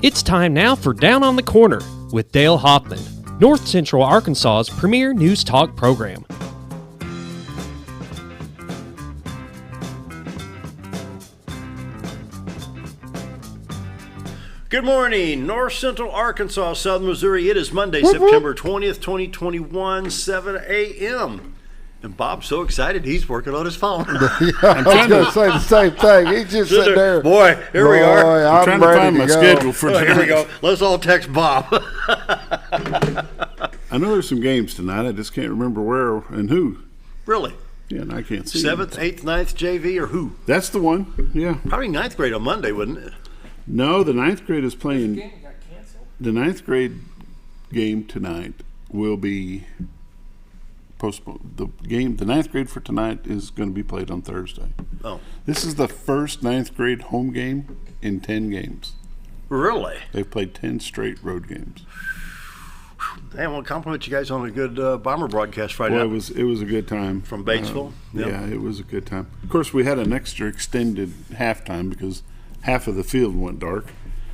It's time now for Down on the Corner with Dale Hoffman, North Central Arkansas's premier news talk program. Good morning, North Central Arkansas, Southern Missouri. It is Monday, September 20th, 2021, 7 a.m. And Bob's so excited, he's working on his phone. Yeah, I was going to say the same thing. He's just sitting there. Boy, here we are. I'm trying to find my schedule for tonight. Here we go. Let's all text Bob. I know there's some games tonight. I just can't remember where and who. Really? Yeah, and I can't see 7th, 8th, 9th JV or who? That's the one, yeah. Probably 9th grade on Monday, wouldn't it? No, the 9th grade is playing. The 9th grade game tonight will be postponed. The 9th grade for tonight is going to be played on Thursday. Oh. This is the first 9th grade home game in 10 games. Really? They've played 10 straight road games. Hey, I want to compliment you guys on a good Bomber broadcast Friday night. It was a good time. From Batesville? Yep. Yeah, it was a good time. Of course, we had an extra extended halftime because half of the field went dark.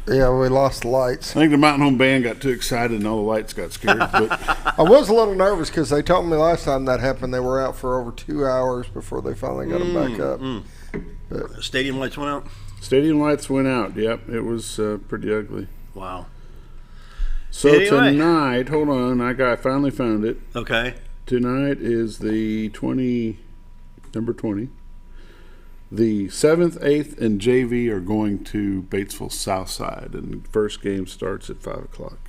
Yeah, we lost the lights. I think the Mountain Home Band got too excited and all the lights got scared. But I was a little nervous because they told me last time that happened they were out for over 2 hours before they finally got them back up. But stadium lights went out? Stadium lights went out, yep. It was pretty ugly. Wow. So anyway. Tonight, hold on, I finally found it. Okay. Tonight is the number 20. The 7th, 8th, and JV are going to Batesville Southside, and the first game starts at 5 o'clock.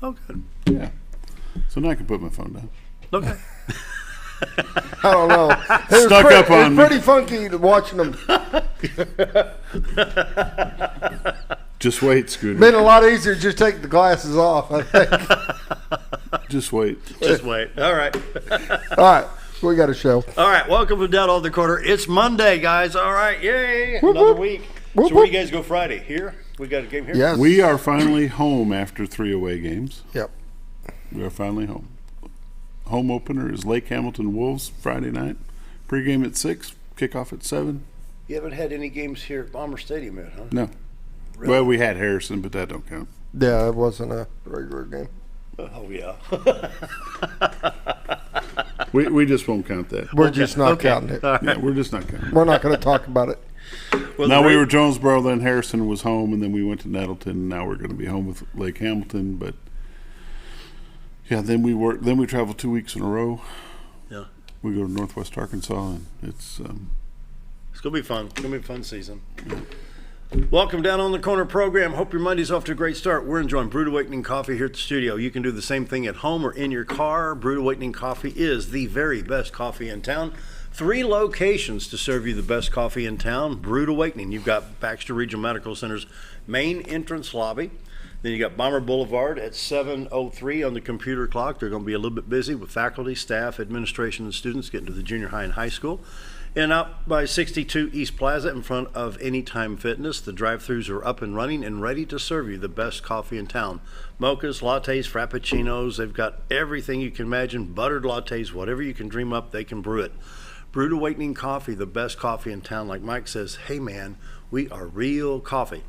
Oh, good. Yeah. So now I can put my phone down. Okay. I don't know. It was pretty funky watching them. Just wait, Scooter. Been a lot easier to just take the glasses off, I think. Just wait. Just wait. All right. All right. We got a show. All right, welcome to Down on the Corner. It's Monday, guys. All right, yay! Another week. So where do you guys go Friday? Here? We got a game here? Yes. We are finally home after 3 away games. Yep. We are finally home. Home opener is Lake Hamilton Wolves Friday night. Pre-game at 6, kickoff at 7. You haven't had any games here at Bomber Stadium yet, huh? No. Really? Well, we had Harrison, but that don't count. Yeah, it wasn't a regular game. Oh, yeah. We just won't count that. We're just not counting it. Right. Yeah, we're just not counting it. We're not going to talk about it. Well, now we were Jonesboro, then Harrison was home, and then we went to Nettleton. And now we're going to be home with Lake Hamilton. But yeah, then we travel 2 weeks in a row. Yeah, we go to Northwest Arkansas, and it's going to be fun. It's going to be a fun season. Yeah. Welcome Down on the Corner program. Hope your Monday's off to a great start. We're enjoying Brewed Awakening coffee here at the studio. You can do the same thing at home or in your car. Brewed Awakening coffee is the very best coffee in town. 3 locations to serve you the best coffee in town. Brewed Awakening. You've got Baxter Regional Medical Center's main entrance lobby. Then you got Bomber Boulevard at 7:03 on the computer clock. They're going to be a little bit busy with faculty, staff, administration, and students getting to the junior high and high school. And out by 62 East Plaza in front of Anytime Fitness, the drive-thrus are up and running and ready to serve you the best coffee in town. Mochas, lattes, frappuccinos, they've got everything you can imagine, buttered lattes, whatever you can dream up, they can brew it. Brewed Awakening Coffee, the best coffee in town. Like Mike says, hey man, we are real coffee.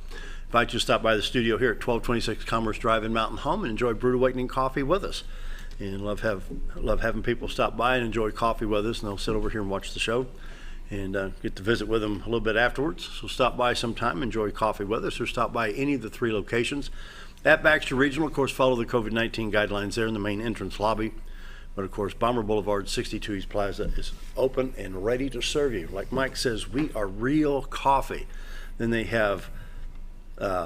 Invite you to stop by the studio here at 1226 Commerce Drive in Mountain Home and enjoy Brewed Awakening Coffee with us. And love having people stop by and enjoy coffee with us, and they'll sit over here and watch the show. And get to visit with them a little bit afterwards. So stop by sometime, enjoy coffee with us, or stop by any of the 3 locations. At Baxter Regional, of course, follow the COVID-19 guidelines there in the main entrance lobby. But, of course, Bomber Boulevard, 62 East Plaza is open and ready to serve you. Like Mike says, we are real coffee. Then they have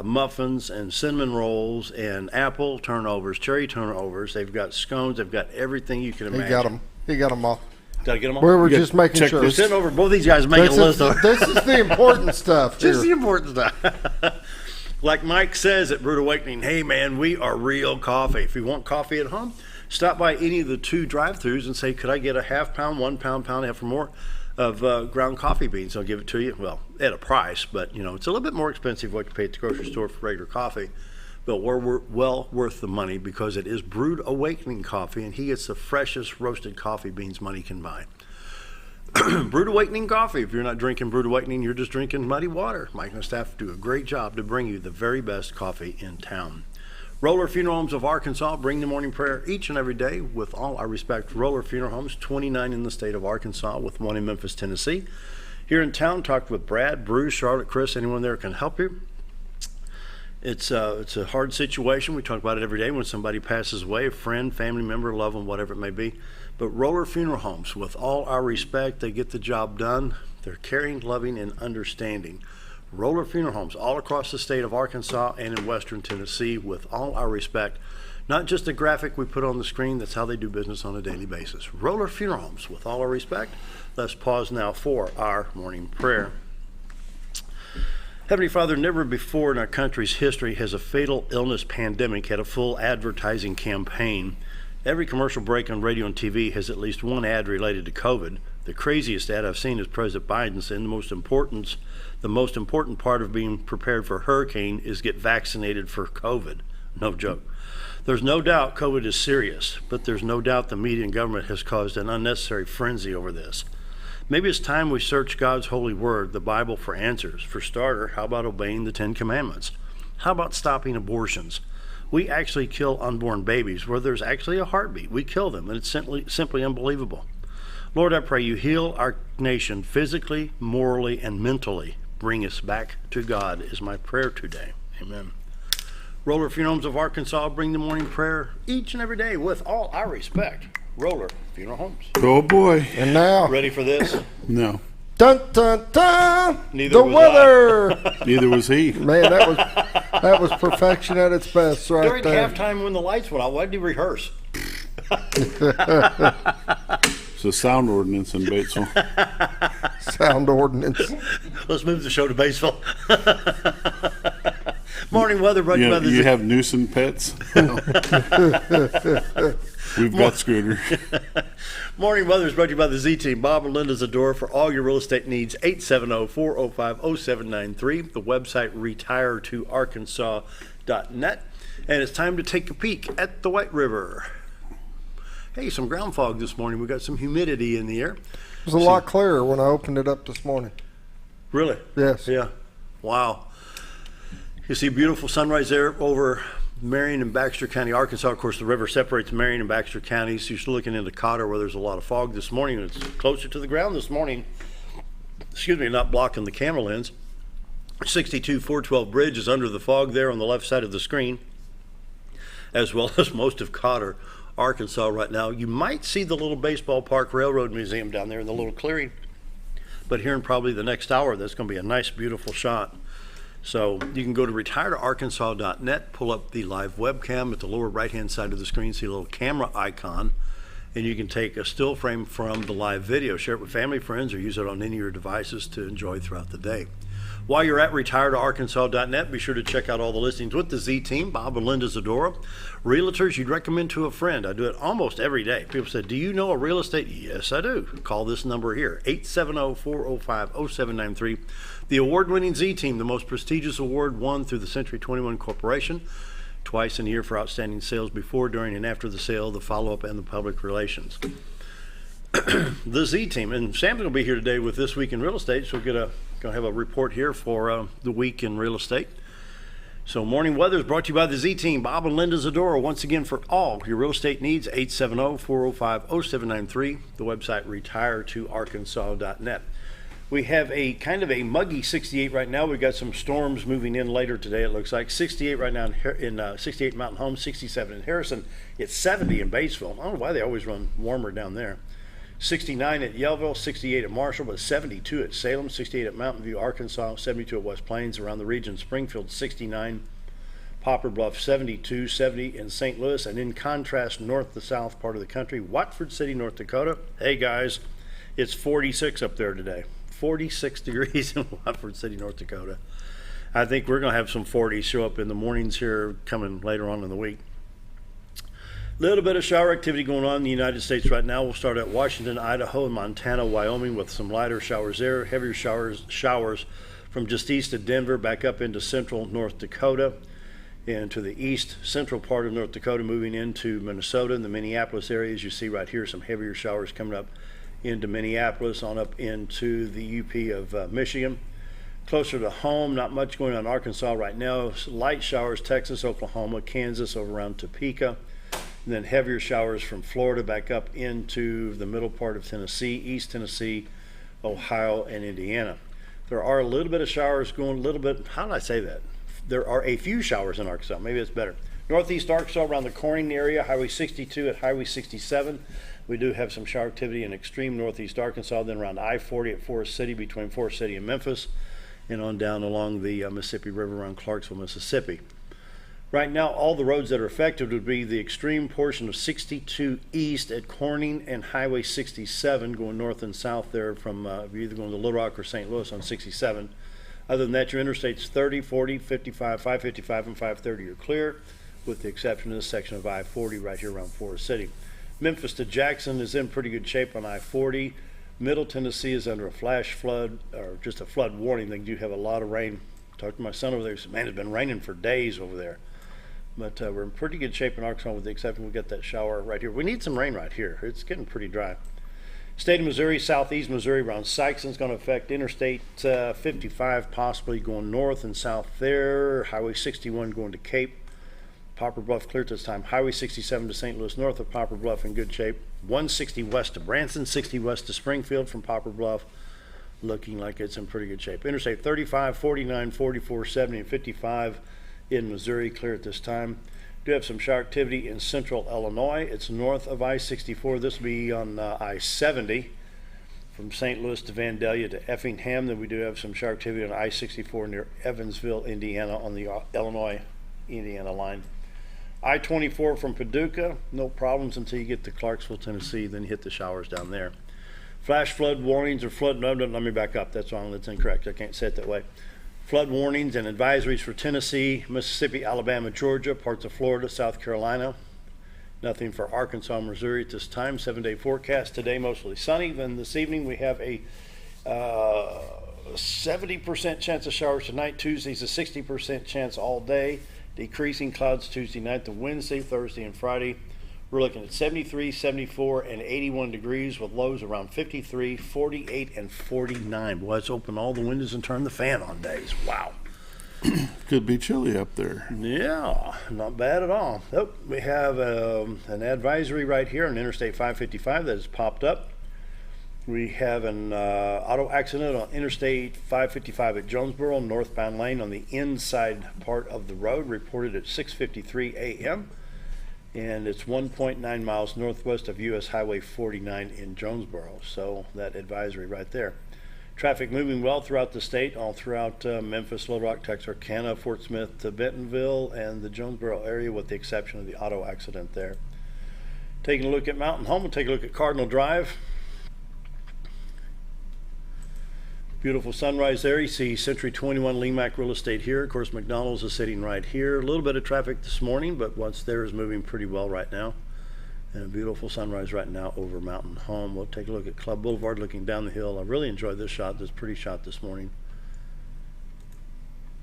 muffins and cinnamon rolls and apple turnovers, cherry turnovers. They've got scones. They've got everything you can imagine. He got them all. Did I get them all? We were just making sure. We're sitting over both these guys making a list. This is the important stuff. This is the important stuff. Like Mike says at Brewed Awakening, hey man, we are real coffee. If you want coffee at home, stop by any of the 2 drive-thrus and say, could I get a half pound, 1 pound, pound and a half or more of ground coffee beans? I'll give it to you. Well, at a price, but it's a little bit more expensive what you pay at the grocery store for regular coffee. But we're well worth the money because it is Brewed Awakening coffee, and he gets the freshest roasted coffee beans money can buy. Brewed Awakening Coffee. If you're not drinking Brewed Awakening, you're just drinking muddy water. Mike and the staff do a great job to bring you the very best coffee in town. Roller Funeral Homes of Arkansas bring the morning prayer each and every day with all our respect. Roller Funeral Homes, 29 in the state of Arkansas with one in Memphis, Tennessee. Here in town, talked with Brad, Bruce, Charlotte, Chris, anyone there can help you. It's a hard situation. We talk about it every day when somebody passes away, a friend, family member, loved one, whatever it may be. But Roller Funeral Homes, with all our respect, they get the job done. They're caring, loving, and understanding. Roller Funeral Homes all across the state of Arkansas and in western Tennessee, with all our respect. Not just a graphic we put on the screen, that's how they do business on a daily basis. Roller Funeral Homes, with all our respect. Let's pause now for our morning prayer. Heavenly Father, never before in our country's history has a fatal illness pandemic had a full advertising campaign. Every commercial break on radio and TV has at least one ad related to COVID. The craziest ad I've seen is President Biden saying the most important part of being prepared for a hurricane is get vaccinated for COVID. No joke. There's no doubt COVID is serious, but there's no doubt the media and government has caused an unnecessary frenzy over this. Maybe it's time we search God's holy word, the Bible, for answers. For starter, how about obeying the 10 Commandments? How about stopping abortions? We actually kill unborn babies where there's actually a heartbeat. We kill them, and it's simply unbelievable. Lord, I pray you heal our nation physically, morally, and mentally. Bring us back to God is my prayer today. Amen. Roller Funeral Homes of Arkansas bring the morning prayer each and every day with all our respect. Roller Funeral Homes. Oh boy. And now, Ready for this? No. dun dun dun. Neither The was weather. Neither was he. Man, that was perfection at its best, right During there. halftime when the lights went out, why did he rehearse? It's a sound ordinance in Batesville. Sound ordinance. Let's move the show to Batesville. Morning weather brought to you by the You have nuisance pets? We've got Scooter. Morning weather is brought to you by the Z Team. Bob and Linda's Adora for all your real estate needs. 870-405-0793. The website retiretoarkansas.net. And it's time to take a peek at the White River. Hey, some ground fog this morning. We got some humidity in the air. It was a lot clearer when I opened it up this morning. Really? Yes. Yeah. Wow. You see beautiful sunrise there over Marion and Baxter County, Arkansas. Of course, the river separates Marion and Baxter counties. You're looking into Cotter where there's a lot of fog this morning. It's closer to the ground this morning. Excuse me, not blocking the camera lens. 62-412 bridge is under the fog there on the left side of the screen, as well as most of Cotter, Arkansas right now. You might see the little baseball park railroad museum down there in the little clearing, but here in probably the next hour, that's going to be a nice, beautiful shot. So you can go to retiretoarkansas.net, pull up the live webcam at the lower right-hand side of the screen, see a little camera icon, and you can take a still frame from the live video, share it with family, friends, or use it on any of your devices to enjoy throughout the day. While you're at retiretoarkansas.net, be sure to check out all the listings with the Z Team, Bob and Linda Zadora. Realtors you'd recommend to a friend. I do it almost every day. People say, do you know a real estate? Yes, I do. Call this number here, 870-405-0793. The award-winning Z Team, the most prestigious award won through the Century 21 Corporation, twice in a year for outstanding sales before, during, and after the sale, the follow-up, and the public relations. The Z Team, and Sam's going to be here today with This Week in Real Estate, so we're going to have a report here for the week in real estate. So morning weather is brought to you by the Z Team, Bob and Linda Zadora, once again for all your real estate needs, 870-405-0793, the website retiretoarkansas.net. We have a kind of a muggy 68 right now. We've got some storms moving in later today, it looks like. 68 right now in 68 Mountain Home, 67 in Harrison. It's 70 in Batesville. I don't know why they always run warmer down there. 69 at Yellville, 68 at Marshall, but 72 at Salem, 68 at Mountain View, Arkansas, 72 at West Plains, around the region, Springfield, 69, Poplar Bluff, 72, 70 in St. Louis, and in contrast, north to south part of the country, Watford City, North Dakota. Hey guys, it's 46 up there today. 46 degrees in Watford City, North Dakota. I think we're going to have some 40s show up in the mornings here coming later on in the week. Little bit of shower activity going on in the United States right now. We'll start at Washington, Idaho, and Montana, Wyoming with some lighter showers there. Heavier showers from just east of Denver back up into central North Dakota and to the east central part of North Dakota, moving into Minnesota and the Minneapolis area. As you see right here, some heavier showers coming up into Minneapolis, on up into the UP of Michigan. Closer to home, not much going on in Arkansas right now. Light showers, Texas, Oklahoma, Kansas, over around Topeka. And then heavier showers from Florida back up into the middle part of Tennessee, East Tennessee, Ohio, and Indiana. There are a little bit of showers going, a little bit, how did I say that? There are a few showers in Arkansas, maybe that's better. Northeast Arkansas around the Corning area, Highway 62 at Highway 67. We do have some shower activity in extreme northeast Arkansas, then around I-40 at Forest City, between Forest City and Memphis, and on down along the Mississippi River around Clarksville, Mississippi. Right now, all the roads that are affected would be the extreme portion of 62 east at Corning and Highway 67, going north and south there from either going to Little Rock or St. Louis on 67. Other than that, your interstates 30, 40, 55, 555, and 530 are clear, with the exception of this section of I-40 right here around Forest City. Memphis to Jackson is in pretty good shape on I-40. Middle Tennessee is under a flash flood, or just a flood warning. They do have a lot of rain. Talked to my son over there. He said, man, it's been raining for days over there. But we're in pretty good shape in Arkansas, with the exception we'll get that shower right here. We need some rain right here. It's getting pretty dry. State of Missouri, southeast Missouri around Sikeston is going to affect Interstate 55, possibly going north and south there. Highway 61 going to Cape. Poplar Bluff clear at this time. Highway 67 to St. Louis north of Poplar Bluff in good shape. 160 west to Branson, 60 west to Springfield from Poplar Bluff, looking like it's in pretty good shape. Interstate 35, 49, 44, 70, and 55 in Missouri clear at this time. Do have some shower activity in central Illinois. It's north of I-64. This will be on I-70 from St. Louis to Vandalia to Effingham. Then we do have some shower activity on I-64 near Evansville, Indiana, on the Illinois-Indiana line. I-24 from Paducah, no problems until you get to Clarksville, Tennessee, then you hit the showers down there. Flash flood warnings or flood, no, let me back up, that's wrong, that's incorrect, I can't say it that way. Flood warnings and advisories for Tennessee, Mississippi, Alabama, Georgia, parts of Florida, South Carolina. Nothing for Arkansas, Missouri at this time. 7-day forecast today, mostly sunny. Then this evening we have a 70% chance of showers tonight. Tuesday's a 60% chance all day. Decreasing clouds Tuesday night to Wednesday, Thursday, and Friday. We're looking at 73, 74, and 81 degrees with lows around 53, 48, and 49. Boy, let's open all the windows and turn the fan on days. Wow. Could be chilly up there. Yeah, not bad at all. Oh, we have an advisory right here on Interstate 555 that has popped up. We have an auto accident on Interstate 555 at Jonesboro, northbound lane on the inside part of the road, reported at 6:53 a.m. And it's 1.9 miles northwest of U.S. Highway 49 in Jonesboro. So that advisory right there. Traffic moving well throughout the state, all throughout Memphis, Little Rock, Texarkana, Fort Smith to Bentonville, and the Jonesboro area, with the exception of the auto accident there. Taking a look at Mountain Home, we'll take a look at Cardinal Drive. Beautiful sunrise there. You see Century 21 LeMac Real Estate here. Of course, McDonald's is sitting right here. A little bit of traffic this morning, but what's there is moving pretty well right now. And a beautiful sunrise right now over Mountain Home. We'll take a look at Club Boulevard looking down the hill. I really enjoyed this shot, this pretty shot this morning.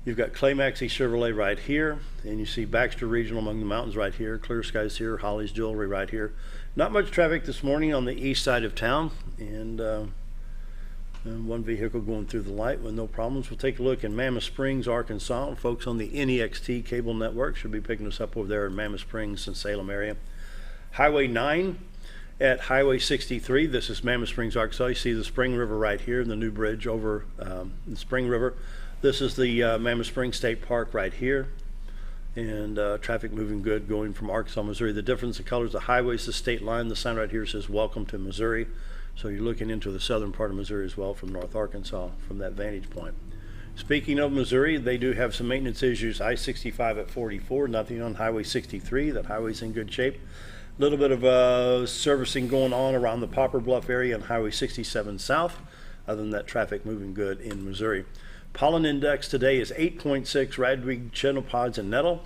You've got Clay Maxey Chevrolet right here, and you see Baxter Regional among the mountains right here. Clear skies here, Holly's Jewelry right here. Not much traffic this morning on the east side of town, and one vehicle going through the light with no problems. We'll take a look in Mammoth Springs, Arkansas. Folks on the NEXT cable network should be picking us up over there in Mammoth Springs and Salem area. Highway 9 at Highway 63. This is Mammoth Springs, Arkansas. You see the Spring River right here and the new bridge over the Spring River. This is the Mammoth Springs State Park right here. And traffic moving good going from Arkansas, Missouri. The difference in colors, the highways, the state line. The sign right here says welcome to Missouri. So you're looking into the southern part of Missouri as well from North Arkansas from that vantage point. Speaking of Missouri, they do have some maintenance issues. I-65 at 44, nothing on Highway 63. That highway's in good shape. A little bit of servicing going on around the Poplar Bluff area on Highway 67 South. Other than that, traffic moving good in Missouri. Pollen Index today is 8.6. Ragweed, chenopod's, and nettle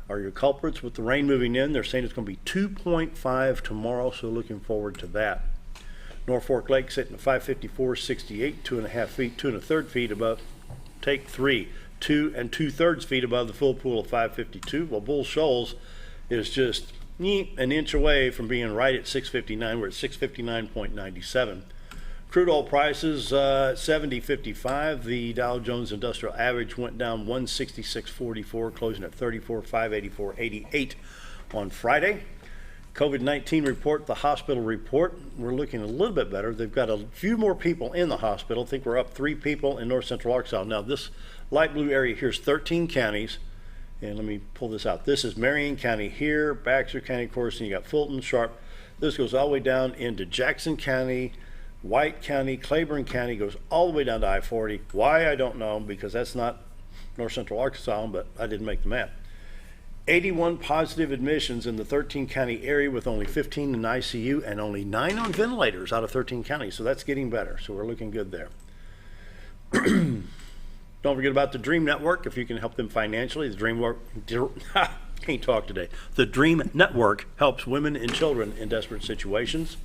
are your culprits. With the rain moving in, they're saying it's going to be 2.5 tomorrow, so looking forward to that. Norfolk Lake sitting at 554.68, 2.5 feet, 2 1/3 feet above. Take 3, 2 2/3 feet above the full pool of 552. Well, Bull Shoals is just an inch away from being right at 659. We're at 659.97. Crude oil prices 70.55. The Dow Jones Industrial Average went down 166.44, closing at 34,584.88 on Friday. COVID-19 report, the hospital report, we're looking a little bit better. They've got a few more people in the hospital. I think we're up 3 people in north central Arkansas. Now this light blue area here is 13 counties. And let me pull this out. This is Marion County here, Baxter County, of course, and you got Fulton, Sharp. This goes all the way down into Jackson County, White County, Claiborne County, goes all the way down to I-40. Why, I don't know, because that's not north central Arkansas, but I didn't make the map. 81 positive admissions in the 13 county area with only 15 in ICU and only 9 on ventilators out of 13 counties. So that's getting better. So we're looking good there. Don't forget about the Dream Network. If you can help them financially, can't talk today. The Dream Network helps women and children in desperate situations.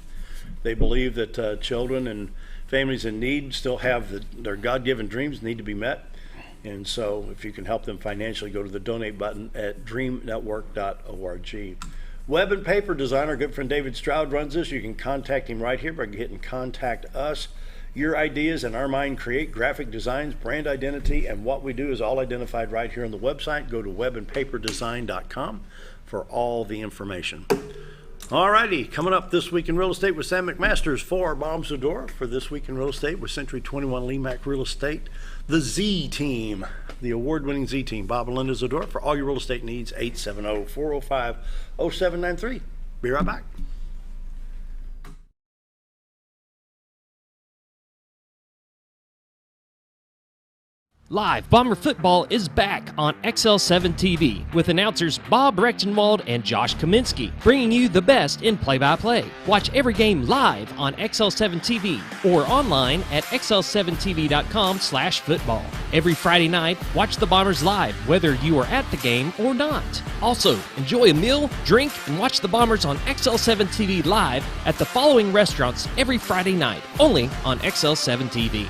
They believe that children and families in need still have their God-given dreams need to be met. And so if you can help them financially, go to the donate button at dreamnetwork.org. Web and paper designer, good friend David Stroud runs this. You can contact him right here by hitting contact us. Your ideas in our mind create graphic designs, brand identity, and what we do is all identified right here on the website. Go to webandpaperdesign.com for all the information. All righty, coming up this week in real estate with Sam McMaster's 4 bombs a door for this week in real estate with Century 21 LeMac Real Estate. The Z Team, the award-winning Z Team. Bob and Linda Zador for all your real estate needs, 870-405-0793. Be right back. Live Bomber football is back on XL7 TV with announcers Bob Rechtenwald and Josh Kaminsky, bringing you the best in play-by-play. Watch every game live on XL7 TV or online at xl7tv.com/football. Every Friday night, watch the Bombers live, whether you are at the game or not. Also, enjoy a meal, drink, and watch the Bombers on XL7 TV live at the following restaurants every Friday night, only on XL7 TV.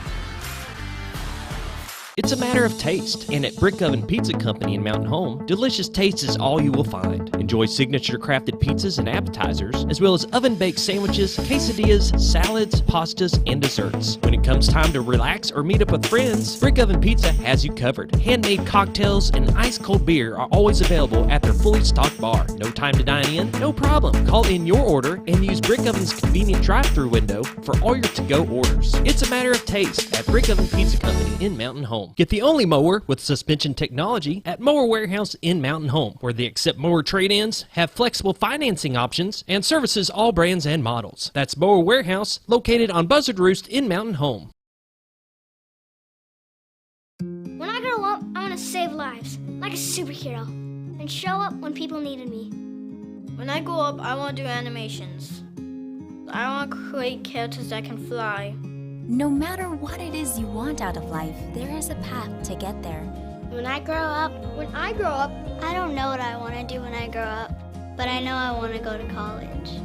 It's a matter of taste, and at Brick Oven Pizza Company in Mountain Home, delicious taste is all you will find. Enjoy signature crafted pizzas and appetizers, as well as oven-baked sandwiches, quesadillas, salads, pastas, and desserts. When it comes time to relax or meet up with friends, Brick Oven Pizza has you covered. Handmade cocktails and ice-cold beer are always available at their fully stocked bar. No time to dine in? No problem. Call in your order and use Brick Oven's convenient drive-thru window for all your to-go orders. It's a matter of taste at Brick Oven Pizza Company in Mountain Home. Get the only mower with suspension technology at Mower Warehouse in Mountain Home, where they accept mower trade-ins, have flexible financing options, and services all brands and models. That's Mower Warehouse, located on Buzzard Roost in Mountain Home. When I grow up, I want to save lives, like a superhero, and show up when people needed me. When I grow up, I want to do animations. I want to create characters that can fly. No matter what it is you want out of life, there is a path to get there. When I grow up, I don't know what I want to do when I grow up, but I know I want to go to college.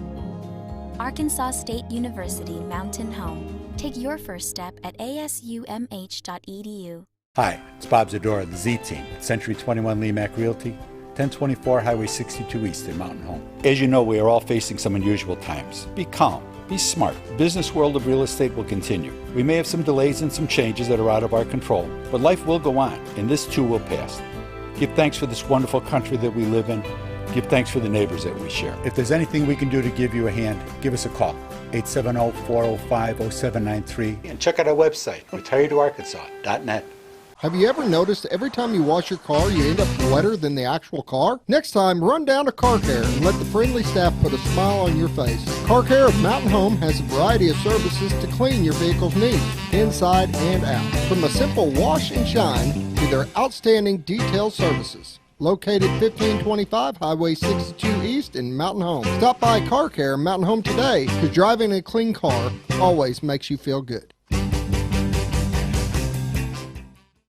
Arkansas State University Mountain Home. Take your first step at asumh.edu. Hi, it's Bob Zadora of the Z Team at Century 21 LeMac Realty, 1024 Highway 62 East in Mountain Home. As you know, we are all facing some unusual times. Be calm. Be smart. The business world of real estate will continue. We may have some delays and some changes that are out of our control, but life will go on, and this too will pass. Give thanks for this wonderful country that we live in. Give thanks for the neighbors that we share. If there's anything we can do to give you a hand, give us a call. 870-405-0793. And check out our website, retiredtoarkansas.net. Have you ever noticed every time you wash your car, you end up wetter than the actual car? Next time, run down to Car Care and let the friendly staff put a smile on your face. Car Care of Mountain Home has a variety of services to clean your vehicle's needs, inside and out. From a simple wash and shine to their outstanding detailed services. Located 1525 Highway 62 East in Mountain Home. Stop by Car Care Mountain Home today, because driving a clean car always makes you feel good.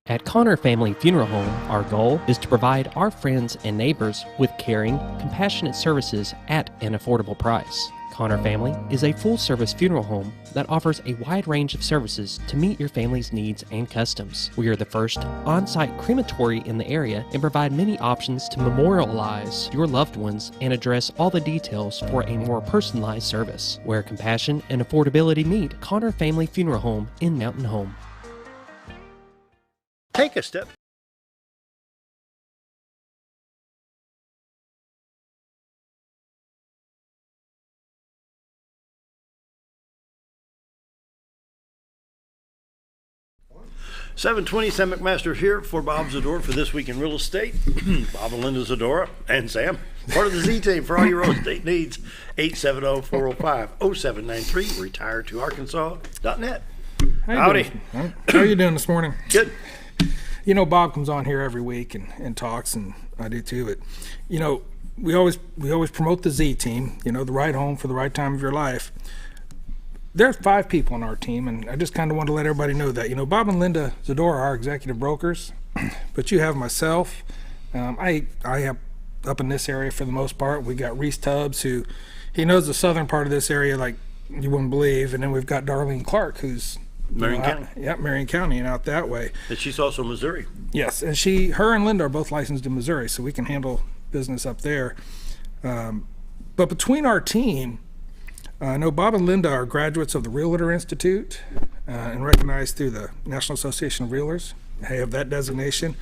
At Connor Family Funeral Home, our goal is to provide our friends and neighbors with caring, compassionate services at an affordable price. Connor Family is a full-service funeral home that offers a wide range of services to meet your family's needs and customs. We are the first on-site crematory in the area and provide many options to memorialize your loved ones and address all the details for a more personalized service. Where compassion and affordability meet, Connor Family Funeral Home in Mountain Home. Take a step. $720, Sam McMaster here for Bob Zadora for This Week in Real Estate. Bob and Linda Zadora and Sam, part of the Z Team for all your real estate needs. 870-405-0793, retired2arkansas.net. Howdy. How are you doing this morning? Good. You know, Bob comes on here every week and talks, and I do too. But, you know, we always promote the Z Team, you know, the right home for the right time of your life. There's 5 people on our team, and I just kind of want to let everybody know that. You know, Bob and Linda Zadora are our executive brokers, but you have myself. I have up in this area for the most part. We got Reese Tubbs, who he knows the southern part of this area like you wouldn't believe, and then we've got Darlene Clark, who's Marion County. Marion County, and out that way. And she's also Missouri. Yes, and her and Linda are both licensed in Missouri, so we can handle business up there. But between our team, I know Bob and Linda are graduates of the Realtor Institute and recognized through the National Association of Realtors. They have that designation.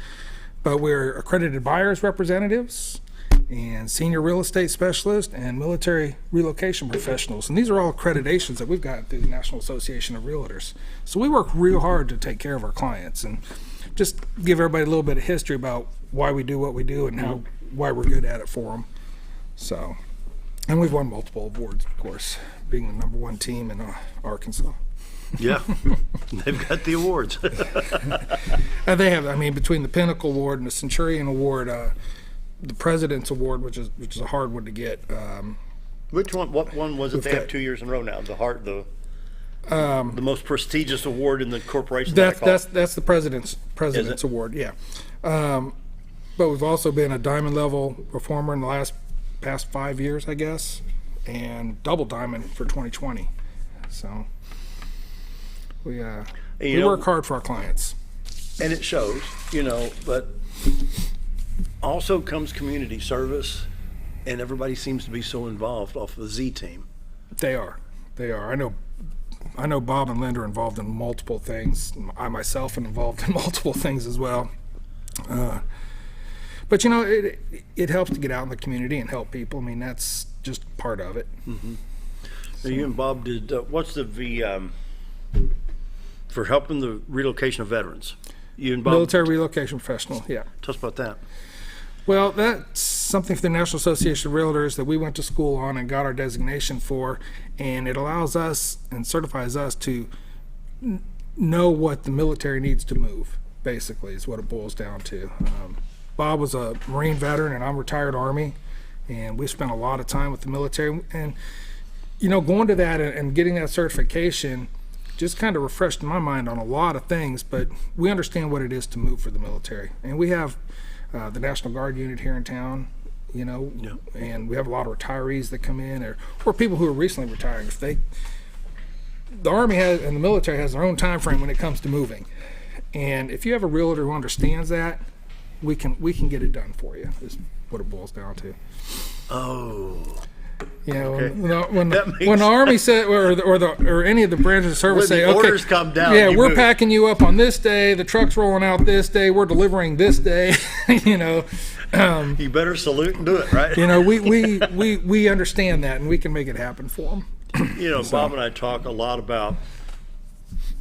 But we're accredited buyers representatives and senior real estate specialists and military relocation professionals. And these are all accreditations that we've got through the National Association of Realtors. So we work real hard to take care of our clients and just give everybody a little bit of history about why we do what we do and why we're good at it for them. So. And we've won multiple awards, of course, being the #1 team in Arkansas. Yeah, they've got the awards. They have, I mean, between the Pinnacle Award and the Centurion Award, the President's Award, which is a hard one to get. Which one? What one was it? They have 2 years in a row now. The most prestigious award in the corporation. That's the President's Award. Yeah, but we've also been a diamond level performer in the past 5 years, I guess, and double diamond for 2020. So we work hard for our clients, and it shows, you know. But also comes community service, and everybody seems to be so involved off of the Z Team. They are. I know Bob and Linda are involved in multiple things. I myself am involved in multiple things as well. But, you know, it helps to get out in the community and help people. I mean, that's just part of it. Mm-hmm. Now, you and Bob did, what's the for helping the relocation of veterans? You and Bob? Military relocation professional, yeah. Tell us about that. Well, that's something for the National Association of Realtors that we went to school on and got our designation for, and it allows us and certifies us to know what the military needs to move, basically, is what it boils down to. Bob was a Marine veteran, and I'm retired Army, and we spent a lot of time with the military. And, you know, going to that and getting that certification just kind of refreshed my mind on a lot of things, but we understand what it is to move for the military. And we have the National Guard unit here in town, you know, and we have a lot of retirees that come in, or people who are recently retiring. The Army has and the military has their own time frame when it comes to moving. And if you have a realtor who understands that, we can get it done for you, is what it boils down to. Oh. You know, okay. when the Army said, or any of the branches of service say, orders come down, yeah, we're packing you up on this day, the truck's rolling out this day, we're delivering this day, you know. You better salute and do it, right? You know, we understand that, and we can make it happen for them. You know, Bob and I talk a lot about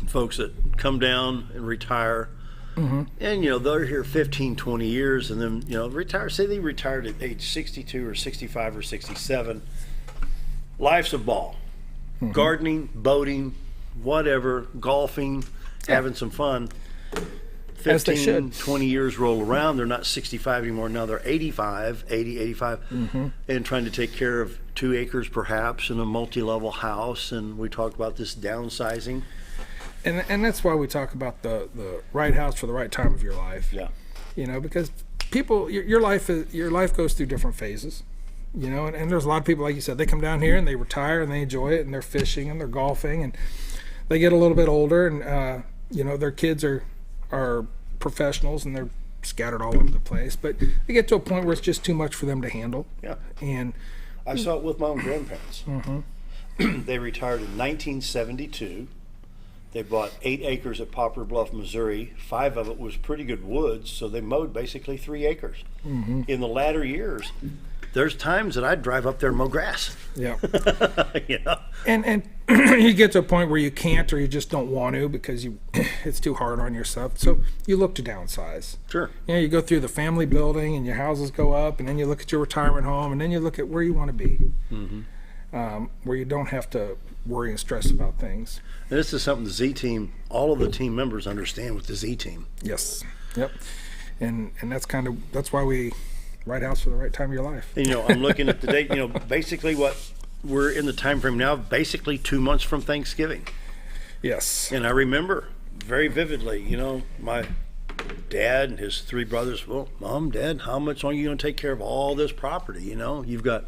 folks that come down and retire. Mm-hmm. And, you know, they're here 15, 20 years and then, you know, say they retired at age 62 or 65 or 67. Life's a ball. Mm-hmm. Gardening, boating, whatever, golfing, having some fun. 15, 20 years roll around. They're not 65 anymore. Now they're 80, 85, and trying to take care of 2 acres perhaps in a multi-level house. And we talked about this downsizing. And that's why we talk about the right house for the right time of your life. Yeah. You know, because people, your life goes through different phases. you know, and there's a lot of people, like you said, they come down here and they retire and they enjoy it and they're fishing and they're golfing and they get a little bit older and, you know, their kids are professionals and they're scattered all over the place, but they get to a point where it's just too much for them to handle. Yeah. And I saw it with my own grandparents. Mm-hmm. They retired in 1972. They bought 8 acres at Poplar Bluff, Missouri. 5 of it was pretty good woods, so they mowed basically 3 acres. Mm-hmm. In the latter years, there's times that I'd drive up there and mow grass. Yeah. You know? And you get to a point where you can't or you just don't want to because it's too hard on yourself. So you look to downsize. Sure. You know, you go through the family building and your houses go up, and then you look at your retirement home, and then you look at where you want to be, where you don't have to worry and stress about things. And this is something the Z team, all of the team members understand with the Z team. Yes. Yep. And that's why we right house for the right time of your life. And, you know, I'm looking at the date, you know, basically what we're in the time frame now, basically 2 months from Thanksgiving. Yes. And I remember very vividly, you know, my dad and his 3 brothers, well, Mom, Dad, how much longer are you going to take care of all this property? You know, you've got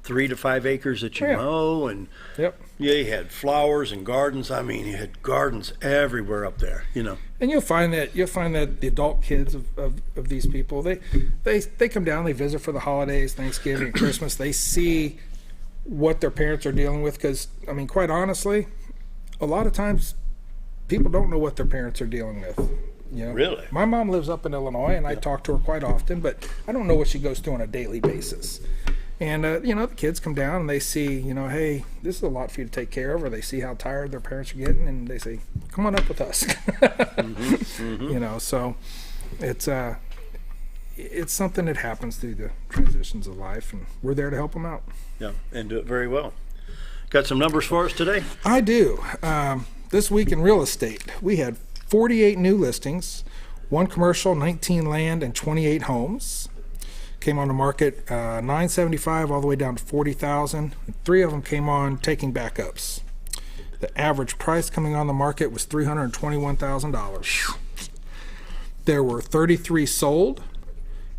3 to 5 acres that you mow, and yep. Yeah, you had flowers and gardens. I mean, you had gardens everywhere up there, you know. And you'll find that the adult kids of these people, they come down, they visit for the holidays, Thanksgiving, Christmas. They see what their parents are dealing with, because I mean, quite honestly, a lot of times people don't know what their parents are dealing with. You know? Really? My mom lives up in Illinois, and I talk to her quite often, but I don't know what she goes through on a daily basis. And, you know, the kids come down and they see, you know, hey, this is a lot for you to take care of, or they see how tired their parents are getting, and they say, come on up with us. You know, so it's something that happens through the transitions of life, and we're there to help them out. Yeah, and do it very well. Got some numbers for us today? I do. This week in real estate, we had 48 new listings, 1 commercial, 19 land, and 28 homes. Came on the market $975 all the way down to $40,000. 3 of them came on taking backups. The average price coming on the market was $321,000. There were 33 sold,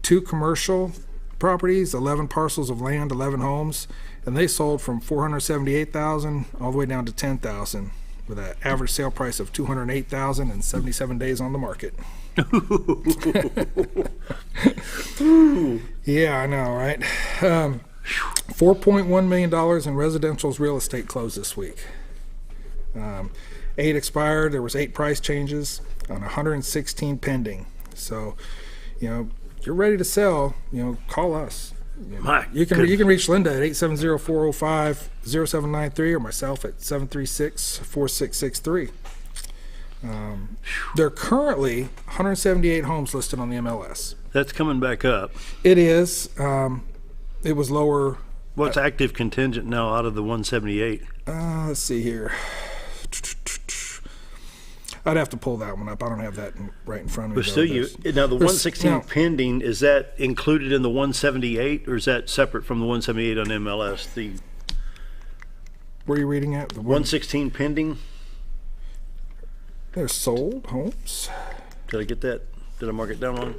2 commercial properties, 11 parcels of land, 11 homes, and they sold from $478,000 all the way down to $10,000 with an average sale price of $208,000 and 77 days on the market. Yeah, I know, right? $4.1 million in residential's real estate closed this week. 8 expired. There was 8 price changes on 116 pending. So, you know, if you're ready to sell, you know, call us. You can reach Linda at 870-405-0793 or myself at 736-4663. There are currently 178 homes listed on the MLS. That's coming back up. It is. It was lower. What's active contingent now out of the 178? Let's see here. I'd have to pull that one up. I don't have that right in front of me. But still, now the 116 pending, is that included in the 178, or is that separate from the 178 on MLS? Where are you reading at? The 116 pending? They're sold homes. Did I get that? Did I mark it down wrong?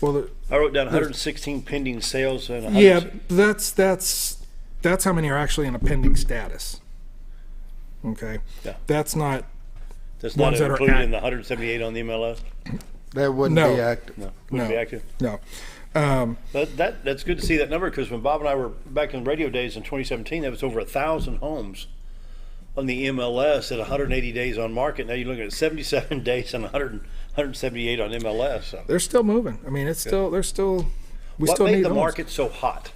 Well, I wrote down 116 pending sales. And yeah, that's how many are actually in a pending status. Okay. Yeah. That's not included in the 178 on the MLS. That wouldn't be active. No, wouldn't be active. No. But that's good to see that number, because when Bob and I were back in radio days in 2017, that was over 1,000 homes on the MLS at 180 days on market. Now you're looking at 77 days and 178 on MLS. So. They're still moving. I mean, it's still. We what still made need the homes. market so hot?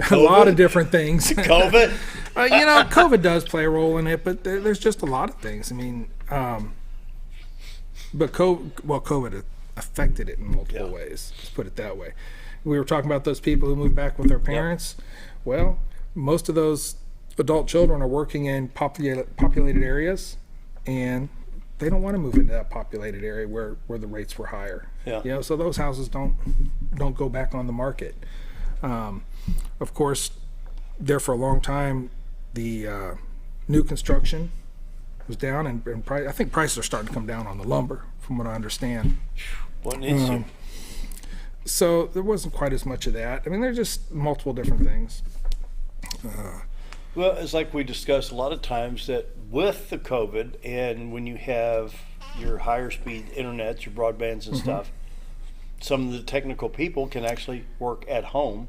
A lot of different things. COVID? You know, COVID does play a role in it, but there's just a lot of things. I mean, but COVID affected it in multiple ways. Let's put it that way. We were talking about those people who moved back with their parents. Yep. Well, most of those adult children are working in populated areas, and they don't want to move into that populated area where the rates were higher. Yeah. You know, so those houses don't go back on the market. Of course, there for a long time, the new construction was down, and I think prices are starting to come down on the lumber, from what I understand. What needs to? So there wasn't quite as much of that. I mean, there's just multiple different things. Well, it's like we discussed a lot of times that with the COVID and when you have your higher speed internets, your broadbands and stuff, some of the technical people can actually work at home.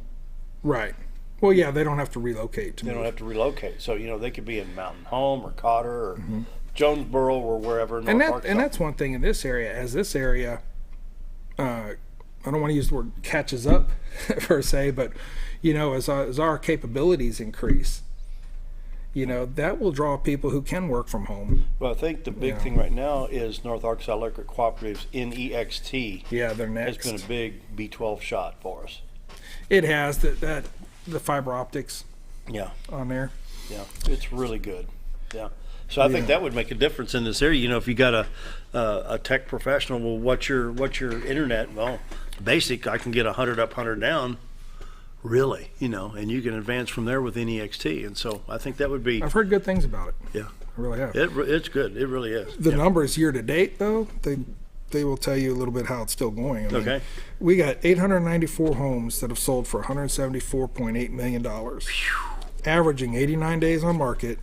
Right. Well, yeah, they don't have to relocate. They don't have to relocate. So, they could be in Mountain Home or Cotter or Jonesboro or wherever in North Arkansas. And that's one thing in this area. As this area, I don't want to use the word catches up per se, but, as our capabilities increase, that will draw people who can work from home. Well, I think the big thing right now is North Arkansas Electric Cooperative's NEXT. Yeah, they're next. Has been a big B12 shot for us. It has the fiber optics. Yeah. On there. Yeah, it's really good. Yeah. So I think that would make a difference in this area. If you got a tech professional, well, what's your internet? Well, basic, I can get 100 up, 100 down. Really, and you can advance from there with NEXT, and so I think that would be. I've heard good things about it. Yeah, I really have. It's good. It really is. The numbers year to date, though, they will tell you a little bit how it's still going. I mean, we got 894 homes that have sold for $174.8 million, averaging 89 days on market,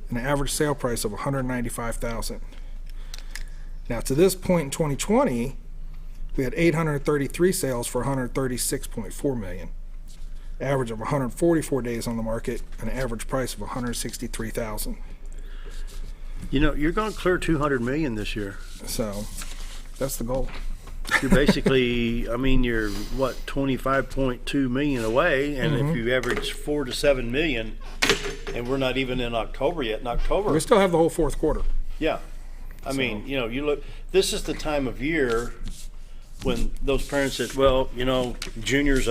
and an average sale price of $195,000. Now, to this point in 2020, we had 833 sales for $136.4 million. Average of 144 days on the market, and an average price of $163,000. You're going to clear $200 million this year. So that's the goal. You're basically, you're 25.2 million away, and if you average 4 to 7 million, and we're not even in October yet. In October, we still have the whole fourth quarter. Yeah, I mean, you look. This is the time of year when those parents said, well, Junior's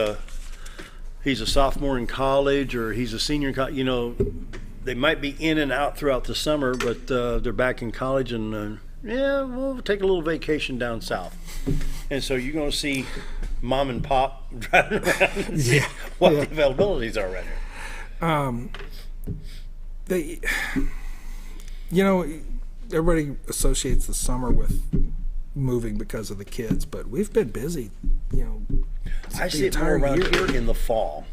he's a sophomore in college or he's a senior in college, they might be in and out throughout the summer, but they're back in college and, we'll take a little vacation down south. And so you're going to see mom and pop driving around and see what the availabilities are right here. Everybody associates the summer with moving because of the kids, but we've been busy, I see it more around here in the fall.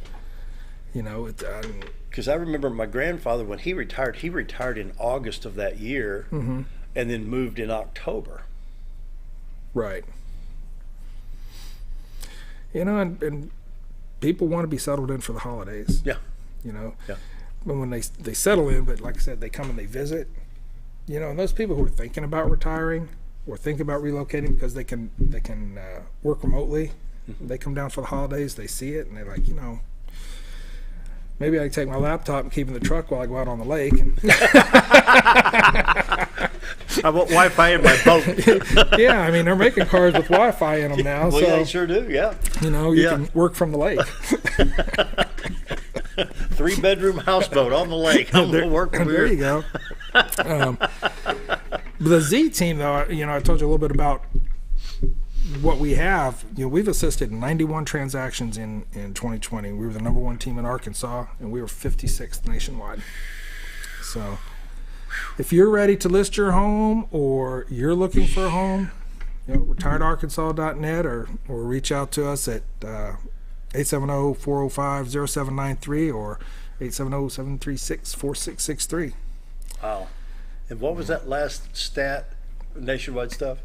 Because I remember my grandfather, when he retired in August of that year, and then moved in October. Right. And people want to be settled in for the holidays. Yeah. But when they settle in, but like I said, they come and they visit, and those people who are thinking about retiring or thinking about relocating because they can work remotely, they come down for the holidays, they see it, and they're like, maybe I can take my laptop and keep it in the truck while I go out on the lake. I want Wi-Fi in my boat. Yeah, they're making cars with Wi-Fi in them now. Well, so, they sure do, yeah. You can work from the lake. 3-bedroom houseboat on the lake. There you go. The Z team, though, I told you a little bit about what we have. We've assisted in 91 transactions in 2020. We were the number one team in Arkansas, and we were 56th nationwide. So if you're ready to list your home or you're looking for a home, retiredarkansas.net or reach out to us at 870-405-0793 or 870-736-4663. Wow. And what was that last stat, nationwide stuff?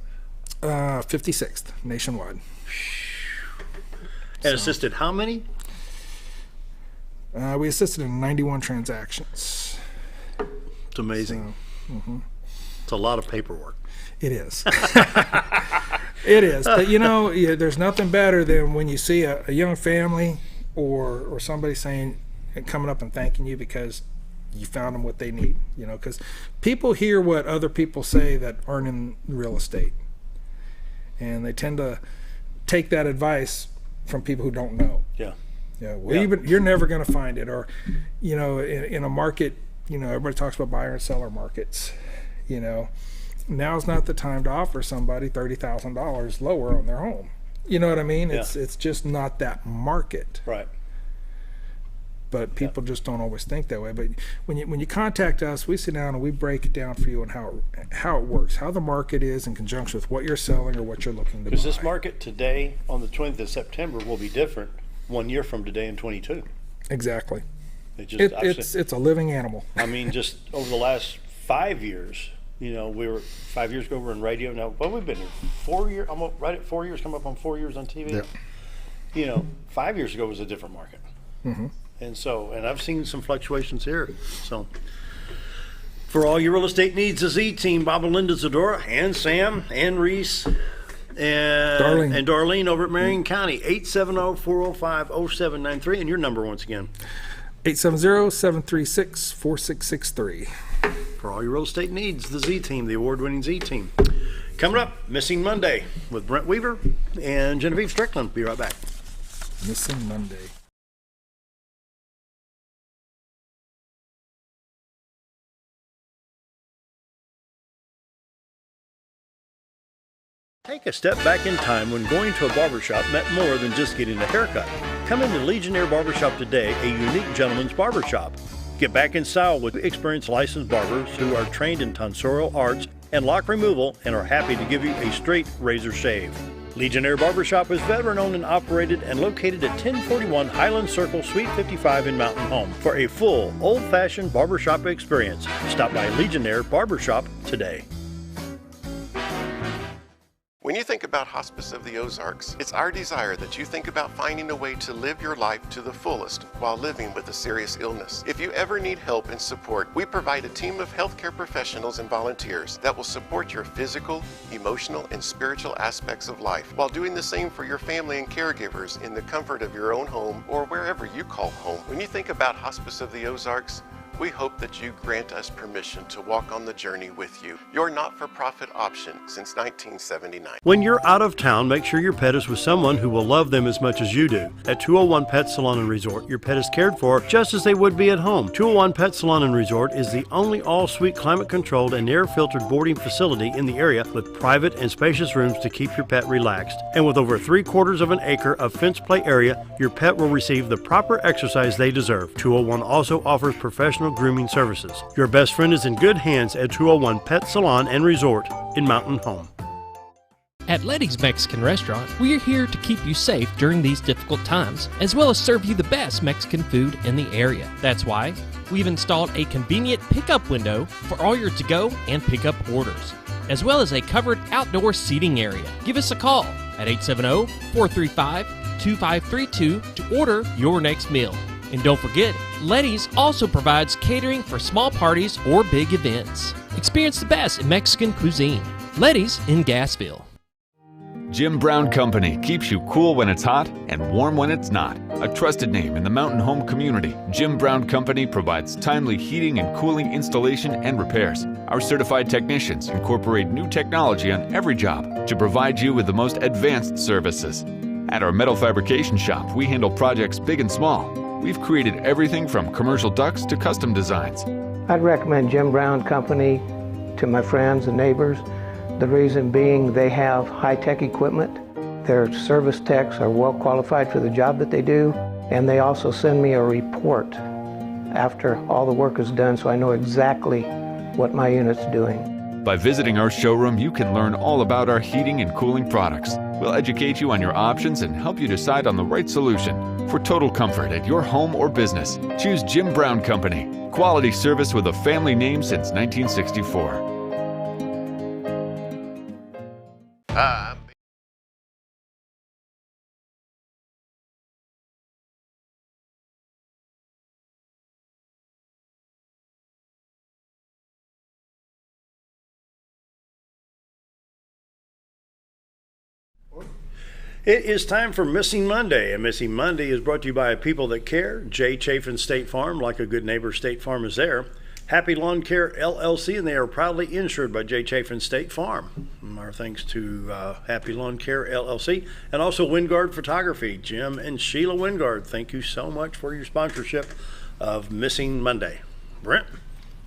56th nationwide. And assisted how many? We assisted in 91 transactions. It's amazing. So, it's a lot of paperwork. It is. It is. But there's nothing better than when you see a young family or somebody coming up and thanking you because you found them what they need. Because people hear what other people say that aren't in real estate, and they tend to take that advice from people who don't know. Yeah. You're never going to find it, or in a market. Everybody talks about buyer and seller markets. Now's not the time to offer somebody $30,000 lower on their home. You know what I mean? Yeah. It's just not that market. Right. but people just don't always think that way. But when you contact us, we sit down and we break it down for you on how it works, how the market is in conjunction with what you're selling or what you're looking to buy. Because this market today on the 20th of September will be different 1 year from today in 22. Exactly. It's a living animal. I mean, just over the last 5 years, we were 5 years ago, we were in radio. Now, we've been here 4 years, almost right at 4 years, come up on 4 years on TV. Yeah. 5 years ago was a different market. Mm-hmm. And I've seen some fluctuations here. So, for all your real estate needs, the Z Team, Bob and Linda Zadora, and Sam, and Reese, and Darlene over at Marion County, 870-405-0793. And your number once again. 870-736-4663. For all your real estate needs, the Z Team, the award-winning Z Team. Coming up, Missing Monday with Brent Weaver and Genevieve Strickland. Be right back. Missing Monday. Take a step back in time when going to a barbershop meant more than just getting a haircut. Come into Legionaire Barbershop today, a unique gentleman's barbershop. Get back in style with experienced licensed barbers who are trained in tonsorial arts and lock removal and are happy to give you a straight razor shave. Legionaire Barbershop is veteran-owned and operated and located at 1041 Highland Circle, Suite 55 in Mountain Home. For a full, old-fashioned barbershop experience, stop by Legionaire Barbershop today. When you think about Hospice of the Ozarks, it's our desire that you think about finding a way to live your life to the fullest while living with a serious illness. If you ever need help and support, we provide a team of healthcare professionals and volunteers that will support your physical, emotional, and spiritual aspects of life while doing the same for your family and caregivers in the comfort of your own home or wherever you call home. When you think about Hospice of the Ozarks, we hope that you grant us permission to walk on the journey with you. Your not-for-profit option since 1979. When you're out of town, make sure your pet is with someone who will love them as much as you do. At 201 Pet Salon Resort, your pet is cared for just as they would be at home. 201 Pet Salon Resort is the only all-suite climate-controlled and air-filtered boarding facility in the area with private and spacious rooms to keep your pet relaxed. And with over 3/4 of an acre of fenced play area, your pet will receive the proper exercise they deserve. 201 also offers professional grooming services. Your best friend is in good hands at 201 Pet Salon and Resort in Mountain Home. At Letty's Mexican Restaurant, we are here to keep you safe during these difficult times, as well as serve you the best Mexican food in the area. That's why we've installed a convenient pickup window for all your to-go and pickup orders, as well as a covered outdoor seating area. Give us a call at 870-435-2532 to order your next meal. And don't forget, Letty's also provides catering for small parties or big events. Experience the best in Mexican cuisine. Letty's in Gassville. Jim Brown Company keeps you cool when it's hot and warm when it's not. A trusted name in the mountain home community, Jim Brown Company provides timely heating and cooling installation and repairs. Our certified technicians incorporate new technology on every job to provide you with the most advanced services. At our metal fabrication shop, we handle projects big and small. We've created everything from commercial ducts to custom designs. I'd recommend Jim Brown Company to my friends and neighbors. The reason being they have high-tech equipment. Their service techs are well qualified for the job that they do, and they also send me a report after all the work is done so I know exactly what my unit's doing. By visiting our showroom, you can learn all about our heating and cooling products. We'll educate you on your options and help you decide on the right solution. For total comfort at your home or business, choose Jim Brown Company. Quality service with a family name since 1964. It is time for Missing Monday, and Missing Monday is brought to you by people that care. Jay Chafin State Farm, like a good neighbor, State Farm is there. Happy Lawn Care LLC, and they are proudly insured by Jay Chafin State Farm. Our thanks to Happy Lawn Care LLC, and also Wingard Photography. Jim and Sheila Wingard, thank you so much for your sponsorship of Missing Monday. Brent?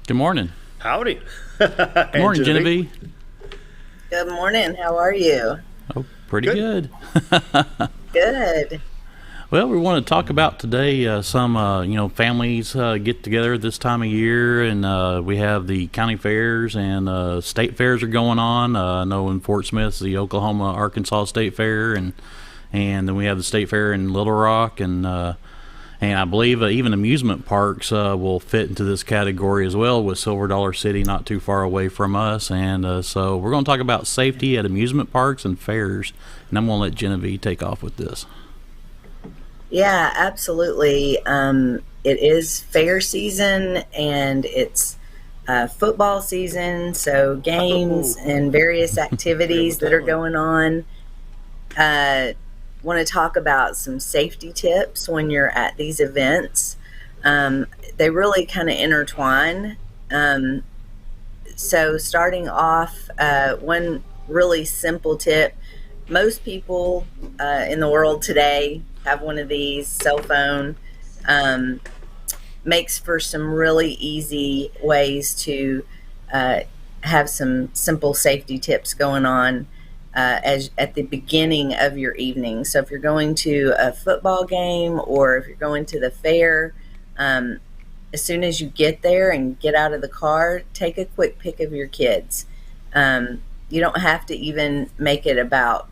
Good morning. Howdy. Good morning, Genevieve. Good morning. How are you? Oh, pretty good. Good. Well, we want to talk about today some, families get together this time of year, and we have the county fairs and state fairs are going on. I know in Fort Smith, the Oklahoma-Arkansas State Fair, and then we have the State Fair in Little Rock, and I believe even amusement parks will fit into this category as well, with Silver Dollar City not too far away from us. And so we're going to talk about safety at amusement parks and fairs, and I'm going to let Genevie take off with this. Yeah, absolutely. It is fair season, and it's football season, so games and various activities that are going on. Want to talk about some safety tips when you're at these events. They really kind of intertwine. So starting off, one really simple tip. Most people in the world today have one of these. Cell phone makes for some really easy ways to have some simple safety tips going on as at the beginning of your evening. So if you're going to a football game or if you're going to the fair, as soon as you get there and get out of the car, take a quick pic of your kids. You don't have to even make it about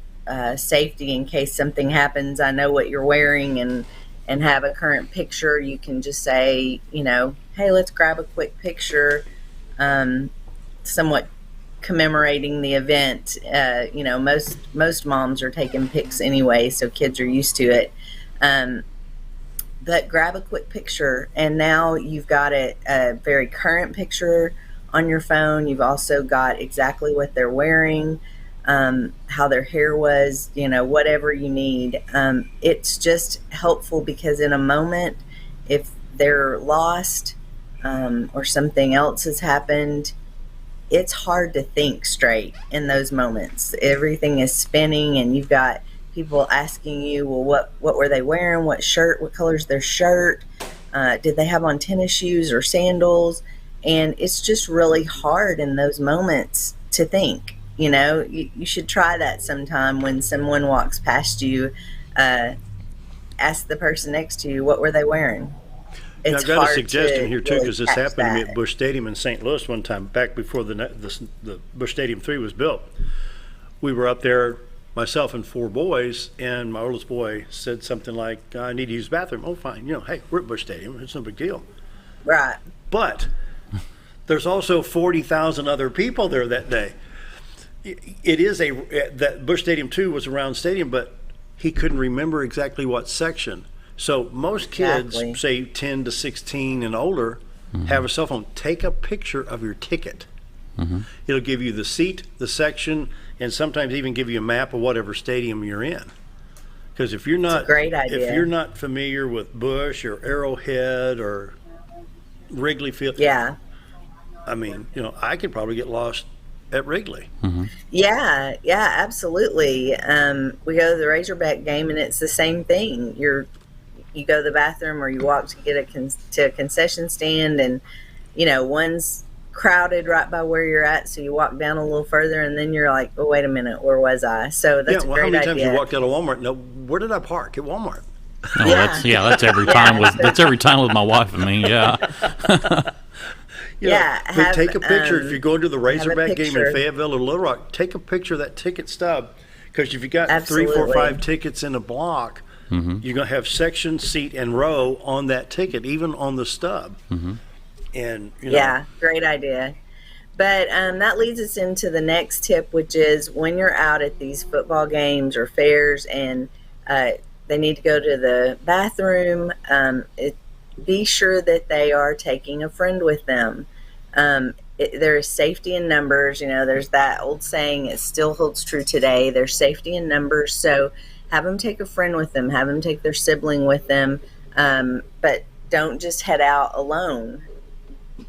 safety in case something happens. I know what you're wearing and have a current picture. You can just say, hey, let's grab a quick picture, somewhat commemorating the event. Most moms are taking pics anyway, so kids are used to it. But grab a quick picture, and now you've got a very current picture on your phone. You've also got exactly what they're wearing, how their hair was, whatever you need. It's just helpful because in a moment, if they're lost or something else has happened, it's hard to think straight in those moments. Everything is spinning, and you've got people asking you, well, what were they wearing? What color's their shirt? Did they have on tennis shoes or sandals? And it's just really hard in those moments to think. You should try that sometime when someone walks past you. Ask the person next to you, what were they wearing? Now, I've got a suggestion here too, because this happened to me at Busch Stadium in St. Louis one time, back before the Busch Stadium 3 was built. We were up there, myself and 4 boys, and my oldest boy said something like, I need to use the bathroom. Oh, fine. Hey, we're at Busch Stadium. It's no big deal. Right. But there's also 40,000 other people there that day. It is that Busch Stadium 2 was a round stadium, but he couldn't remember exactly what section. So most kids, say 10 to 16 and older, have a cell phone. Take a picture of your ticket. It'll give you the seat, the section, and sometimes even give you a map of whatever stadium you're in. Because if you're not, if you're not familiar with Busch or Arrowhead or Wrigley Field, I mean, I could probably get lost at Wrigley. Yeah, absolutely. We go to the Razorback game, and it's the same thing. You go to the bathroom or you walk to get to a concession stand, and one's crowded right by where you're at, so you walk down a little further, and then you're like, oh, wait a minute, where was I? So that's a great idea. How many times you walked out of Walmart? No, where did I park? At Walmart. Oh, that's every time that's every time with my wife and me. Take a picture. If you're going to the Razorback game in Fayetteville or Little Rock, take a picture of that ticket stub, because if you got 3, 4, 5 tickets in a block, you're going to have section, seat, and row on that ticket, even on the stub. And great idea. But that leads us into the next tip, which is when you're out at these football games or fairs and they need to go to the bathroom, be sure that they are taking a friend with them. There is safety in numbers. There's that old saying, it still holds true today. There's safety in numbers. So have them take a friend with them. Have them take their sibling with them. But don't just head out alone.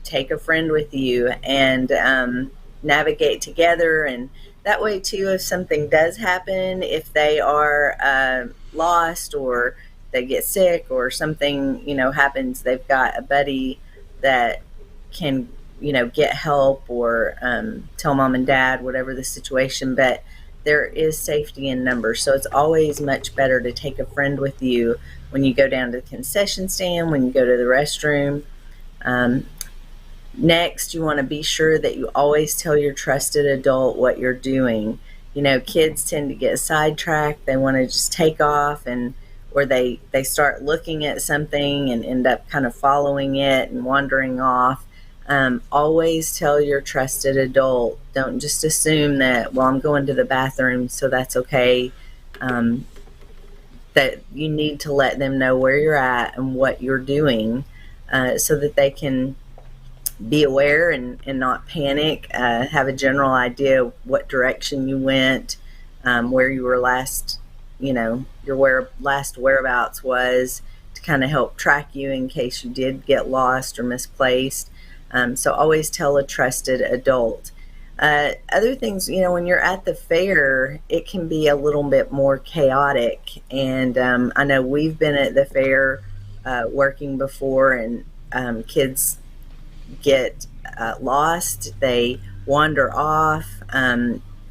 Take a friend with you and navigate together. And that way, too, if something does happen, if they are lost or they get sick or something, happens, they've got a buddy that can, get help or tell mom and dad, whatever the situation. But there is safety in numbers. So it's always much better to take a friend with you when you go down to the concession stand, when you go to the restroom. Next, you want to be sure that you always tell your trusted adult what you're doing. You know, kids tend to get sidetracked. They want to just take off, or they start looking at something and end up kind of following it and wandering off. Always tell your trusted adult. Don't just assume that, well, I'm going to the bathroom, so that's okay. That you need to let them know where you're at and what you're doing, so that they can be aware and not panic, have a general idea what direction you went, where you were last, your last whereabouts was, to kind of help track you in case you did get lost or misplaced. So always tell a trusted adult. Other things, when you're at the fair, it can be a little bit more chaotic. And I know we've been at the fair working before, and kids get lost, they wander off,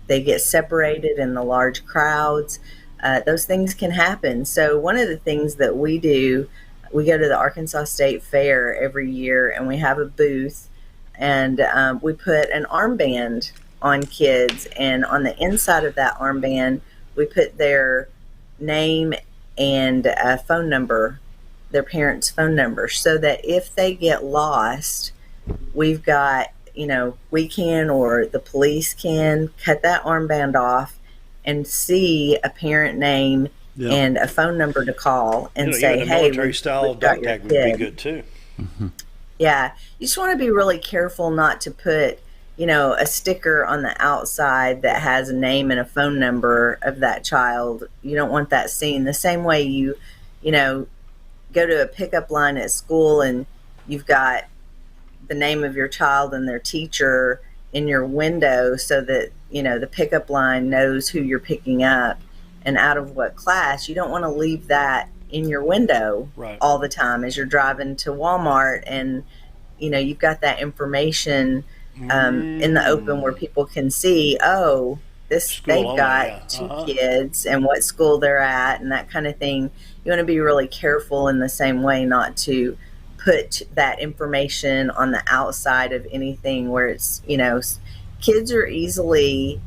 they get separated in the large crowds. Those things can happen. So one of the things that we do, we go to the Arkansas State Fair every year, and we have a booth, and we put an armband on kids, and on the inside of that armband we put their name and phone number, their parents' phone number, so that if they get lost, we've got, we can, or the police can, cut that armband off and see a parent name and a phone number to call and say, even a hey, military style dog tag would be good too. Yeah, you just want to be really careful not to put, a sticker on the outside that has a name and a phone number of that child. You don't want that seen. The same way you go to a pickup line at school and you've got the name of your child and their teacher in your window, so that the pickup line knows who you're picking up and out of what class. You don't want to leave that in your window all the time as you're driving to Walmart, and you've got that information in the open where people can see, they've got two kids and what school they're at and that kind of thing. You want to be really careful in the same way not to put that information on the outside of anything where it's, kids are easily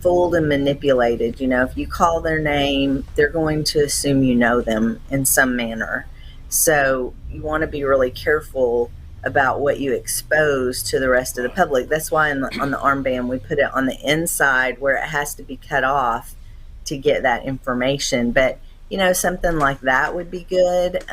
fooled and manipulated. If you call their name, they're going to assume you know them in some manner. So you want to be really careful about what you expose to the rest of the public. That's why on the armband, we put it on the inside where it has to be cut off to get that information. But, something like that would be good.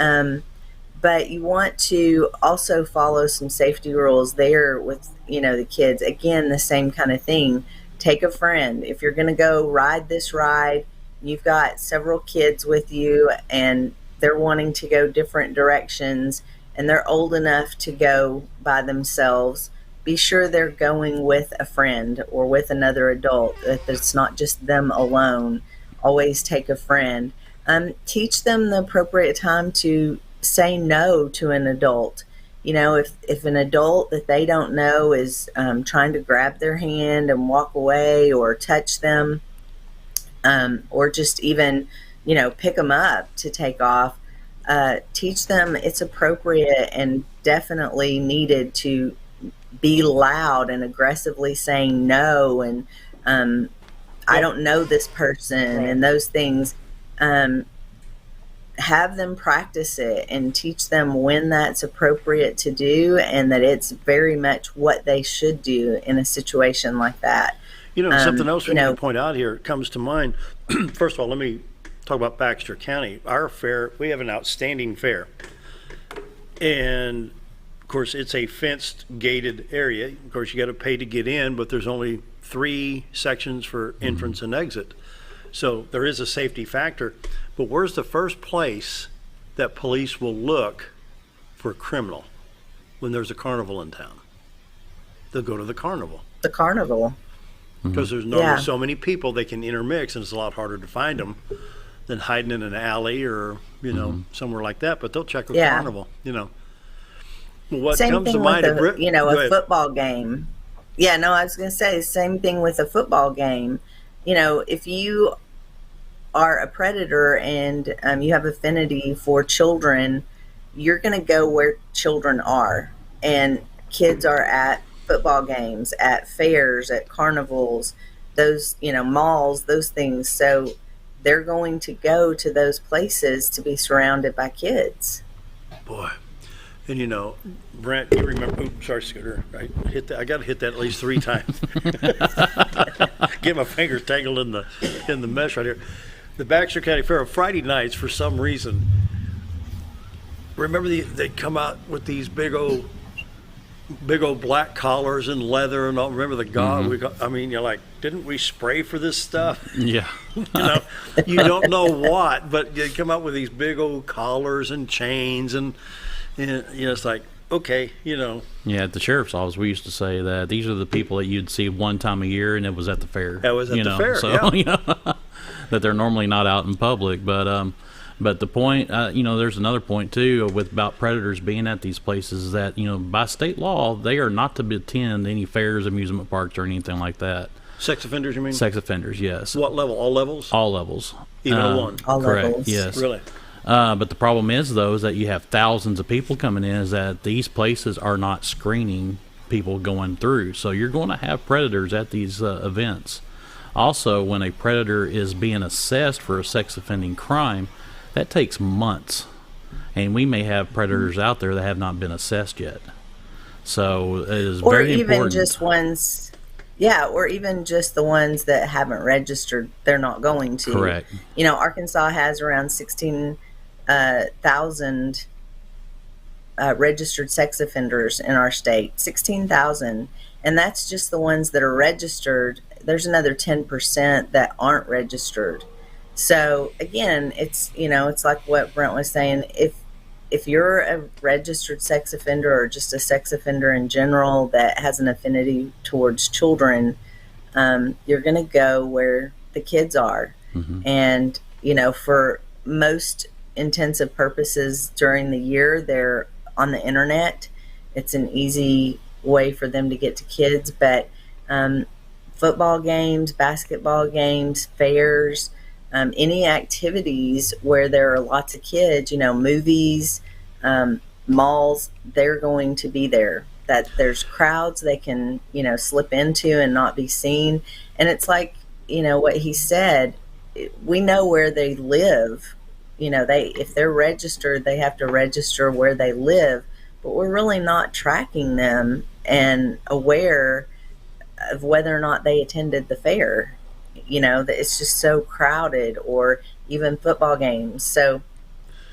But you want to also follow some safety rules there with, the kids. Again, the same kind of thing. Take a friend. If you're going to go ride this ride, you've got several kids with you and they're wanting to go different directions and they're old enough to go by themselves, be sure they're going with a friend or with another adult, that it's not just them alone. Always take a friend. Teach them the appropriate time to say no to an adult. If an adult that they don't know is trying to grab their hand and walk away or touch them, or just even, pick them up to take off, teach them it's appropriate and definitely needed to be loud and aggressively saying no and I don't know this person and those things. Have them practice it and teach them when that's appropriate to do and that it's very much what they should do in a situation like that. Something else we need to point out here comes to mind. First of all, let me talk about Baxter County. Our fair, we have an outstanding fair. And of course, it's a fenced, gated area. Of course, you got to pay to get in, but there's only 3 sections for entrance and exit. So there is a safety factor. But where's the first place that police will look for a criminal when there's a carnival in town? They'll go to the carnival. The carnival. Because there's normally so many people they can intermix, and it's a lot harder to find them than hiding in an alley or, somewhere like that. But they'll check a carnival, Well, what same comes thing to mind with a football game. Yeah, no, I was going to say the same thing with a football game. if you are a predator and you have affinity for children, you're going to go where children are. And kids are at football games, at fairs, at carnivals, those, malls, those things. So they're going to go to those places to be surrounded by kids. Boy. And Brent, you remember? Oops, sorry, Scooter. I hit that. I got to hit that at least 3 times. Get my fingers tangled in the mesh right here. The Baxter County Fair on Friday nights, for some reason. Remember they come out with these big old black collars and leather and all. Remember the god? Mm-hmm. You're like, didn't we spray for this stuff? Yeah. You don't know what, but they come out with these big old collars and chains and it's like, okay, Yeah, at the sheriff's office, we used to say that these are the people that you'd see one time a year, and it was at the fair. That was at the fair, so, yeah. That they're normally not out in public. But the point, there's another point, too, about predators being at these places that, by state law, they are not to attend any fairs, amusement parks, or anything like that. Sex offenders, you mean? Sex offenders, yes. What level? All levels? All levels. Even one? All correct, levels. yes. Really? But the problem is, though, is that you have thousands of people coming in, is that these places are not screening people going through. So you're going to have predators at these events. Also, when a predator is being assessed for a sex offending crime, that takes months. And we may have predators out there that have not been assessed yet. So it is very important. Or even just ones... Yeah, or even just the ones that haven't registered, they're not going to. Correct. Arkansas has around 16,000 registered sex offenders in our state. 16,000. And that's just the ones that are registered. There's another 10% that aren't registered. So, again, it's like what Brent was saying. If you're a registered sex offender or just a sex offender in general that has an affinity towards children, you're going to go where the kids are. Mm-hmm. And, for most intensive purposes during the year, they're on the internet. It's an easy way for them to get to kids. But football games, basketball games, fairs, any activities where there are lots of kids, movies, malls, they're going to be there. That there's crowds they can, slip into and not be seen. And it's like, what he said, we know where they live. If they're registered, they have to register where they live, but we're really not tracking them and aware of whether or not they attended the fair. It's just so crowded, or even football games. So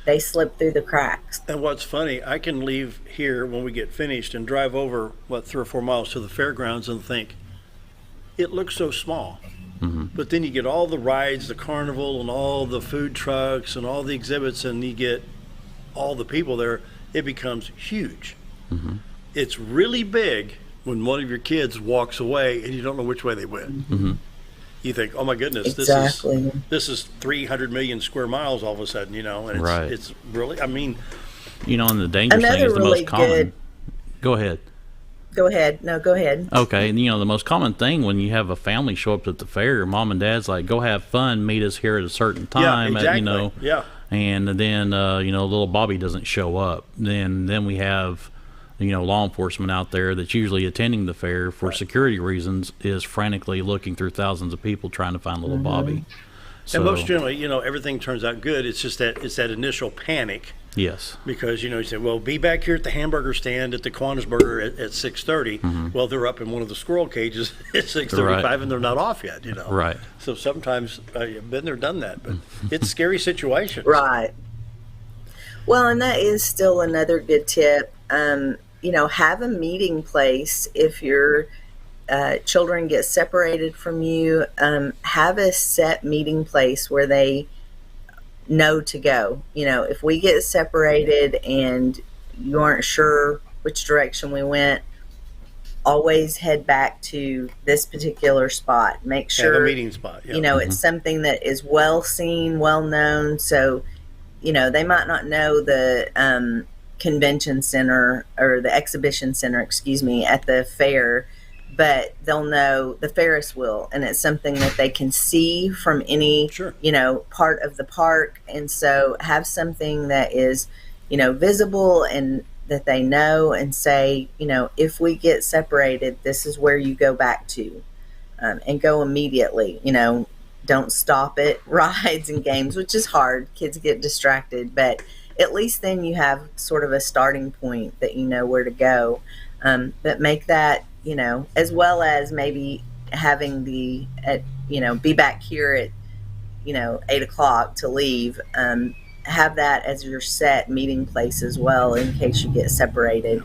they slip through the cracks. And what's funny, I can leave here when we get finished and drive over, 3 or 4 miles to the fairgrounds and think, it looks so small. Mm-hmm. But then you get all the rides, the carnival, and all the food trucks and all the exhibits, and you get all the people there. It becomes huge. Mm-hmm. It's really big when one of your kids walks away and you don't know which way they went. Mm-hmm. You think, oh my goodness, exactly. this is 300 million square miles all of a sudden, and right. It's really, and the dangerous thing is the most common. Go ahead. Go ahead. No, go ahead. Okay, the most common thing when you have a family show up at the fair, mom and dad's like, go have fun, meet us here at a certain time. Yeah, exactly. Yeah. And then, little Bobby doesn't show up. Then we have, law enforcement out there that's usually attending the fair for security reasons is frantically looking through thousands of people trying to find little Bobby. So, and most generally, everything turns out good. It's just that initial panic. Yes. Because, you say, well, be back here at the hamburger stand at the Kiwanis Burger at 6:30. Mm-hmm. Well, they're up in one of the squirrel cages at 6:35 right. and they're not off yet, Right. So sometimes I've been there, done that, but it's scary situations. Right. Well, and that is still another good tip. Have a meeting place if your children get separated from you. Have a set meeting place where they know to go. If we get separated and you aren't sure which direction we went, always head back to this particular spot. Make sure have a meeting spot. Yeah. It's something that is well seen, well known. So, they might not know the convention center or the exhibition center, at the fair, but they'll know the Ferris wheel, and it's something that they can see from any, part of the park. And so have something that is, visible and that they know, and say, if we get separated, this is where you go back to, and go immediately. Don't stop at rides and games, which is hard. Kids get distracted, but at least then you have sort of a starting point that you know where to go. But make that, as well as maybe having be back here at, 8:00 to leave. Have that as your set meeting place as well, in case you get separated.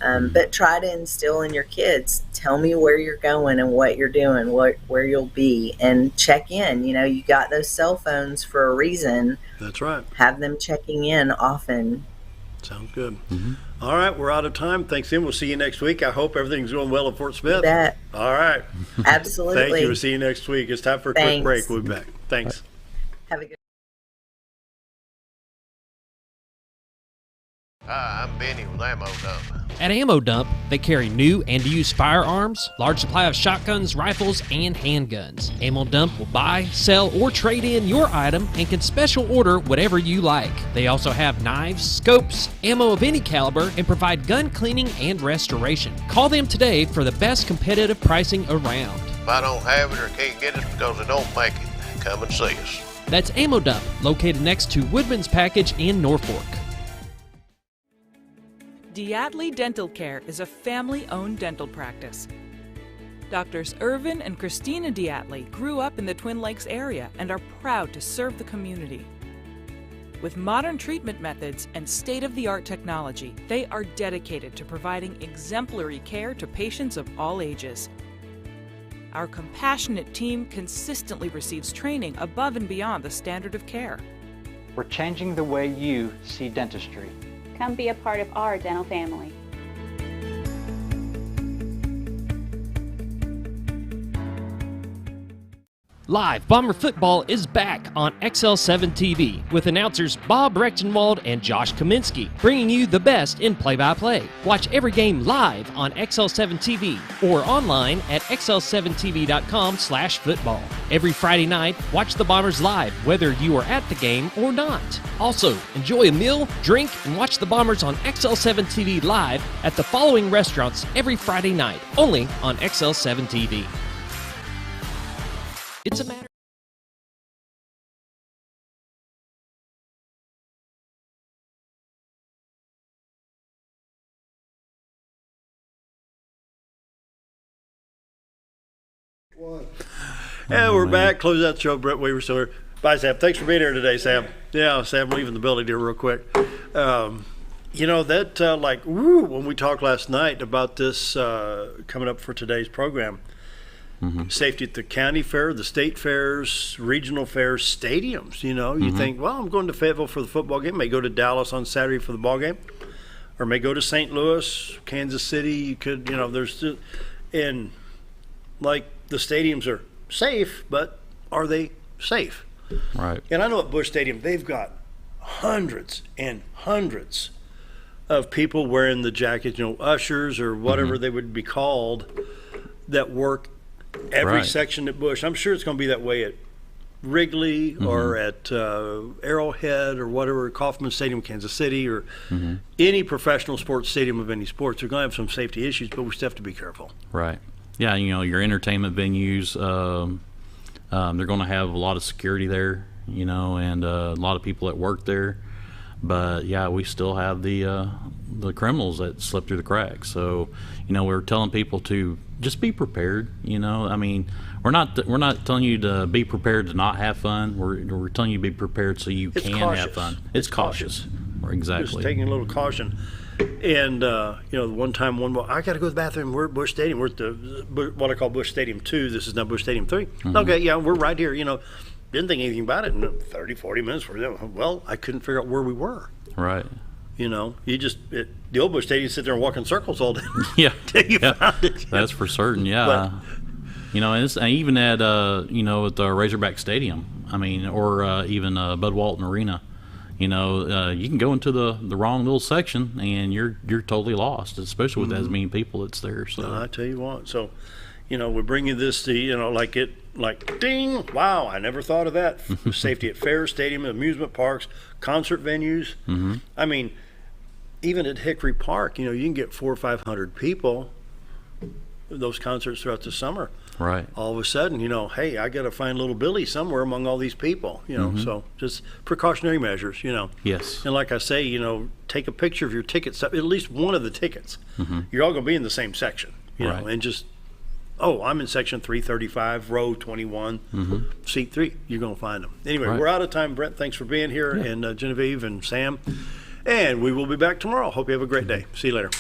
But try to instill in your kids, tell me where you're going and what you're doing, where you'll be, and check in. You got those cell phones for a reason. That's right. Have them checking in often. Sounds good. All right, we're out of time. Thanks, Tim. We'll see you next week. I hope everything's going well at Fort Smith. You bet. All right. Absolutely. Thank you. We'll see you next week. It's time for a quick break. We'll be back. Thanks. Have a good Hi, I'm Benny with Ammo Dump. At Ammo Dump, they carry new and used firearms, large supply of shotguns, rifles, and handguns. Ammo Dump will buy, sell, or trade in your item and can special order whatever you like. They also have knives, scopes, ammo of any caliber, and provide gun cleaning and restoration. Call them today for the best competitive pricing around. If I don't have it or can't get it because they don't make it, come and see us. That's Ammo Dump, located next to Woodman's Package in Norfolk. Diatley Dental Care is a family-owned dental practice. Doctors Irvin and Christina Diatley grew up in the Twin Lakes area and are proud to serve the community. With modern treatment methods and state-of-the-art technology, they are dedicated to providing exemplary care to patients of all ages. Our compassionate team consistently receives training above and beyond the standard of care. We're changing the way you see dentistry. Come be a part of our dental family. Live Bomber Football is back on XL7 TV with announcers Bob Rechtenwald and Josh Kaminsky, bringing you the best in play-by-play. Watch every game live on XL7 TV or online at xl7tv.com/football. Every Friday night, watch the Bombers live, whether you are at the game or not. Also, enjoy a meal, drink, and watch the Bombers on XL7 TV live at the following restaurants every Friday night, only on XL7 TV. It's a matter. And we're back. Close out the show. Brent Weaver still here. Bye, Sam. Thanks for being here today, Sam. Yeah, Sam, leaving the building here real quick. When we talked last night about this coming up for today's program, safety at the county fair, the state fairs, regional fairs, stadiums. You think, well, I'm going to Fayetteville for the football game. May go to Dallas on Saturday for the ball game, or may go to St. Louis, Kansas City. You could, there's, and like the stadiums are safe, but are they safe? Right. And I know at Busch Stadium they've got hundreds and hundreds of people wearing the jackets, ushers or whatever they would be called, that work every section at Busch. I'm sure it's going to be that way at Wrigley or at Arrowhead or whatever, Kauffman Stadium, Kansas City, or any professional sports stadium of any sports. They're going to have some safety issues, but we still have to be careful. Right. Yeah, your entertainment venues, they're going to have a lot of security there, and a lot of people that work there. But yeah, we still have the criminals that slip through the cracks. So, we're telling people to just be prepared. I mean, we're not telling you to be prepared to not have fun. We're telling you to be prepared so you can have fun. It's cautious. Exactly. Just taking a little caution. And the one time, I got to go to the bathroom. We're at Busch Stadium. We're at what I call Busch Stadium 2. This is now Busch Stadium 3. Okay, yeah, we're right here. Didn't think anything about it. In 30, 40 minutes, well, I couldn't figure out where we were. Right. You just the old Busch Stadium, you sit there and walk in circles all day. Yeah. Till you found it. That's for certain. Yeah. And it's even at at the Razorback Stadium. I mean, or even Bud Walton Arena. You know, you can go into the wrong little section and you're totally lost, especially with as many people that's there. So I tell you what. So, you know, we bring you this to, you know, like ding, wow, I never thought of that. Safety at fairs, stadium, amusement parks, concert venues. I mean, even at Hickory Park, you know, you can get 400 or 500 people, those concerts throughout the summer. Right. All of a sudden, you know, hey, I got to find little Billy somewhere among all these people, you know, so just precautionary measures, you know. Yes. And like I say, you know, take a picture of your tickets, at least one of the tickets. You're all going to be in the same section, you know, and just, oh, I'm in section 335, row 21, seat 3. You're going to find them. Anyway, we're out of time. Brent, thanks for being here, and Genevieve and Sam. And we will be back tomorrow. Hope you have a great day. See you later.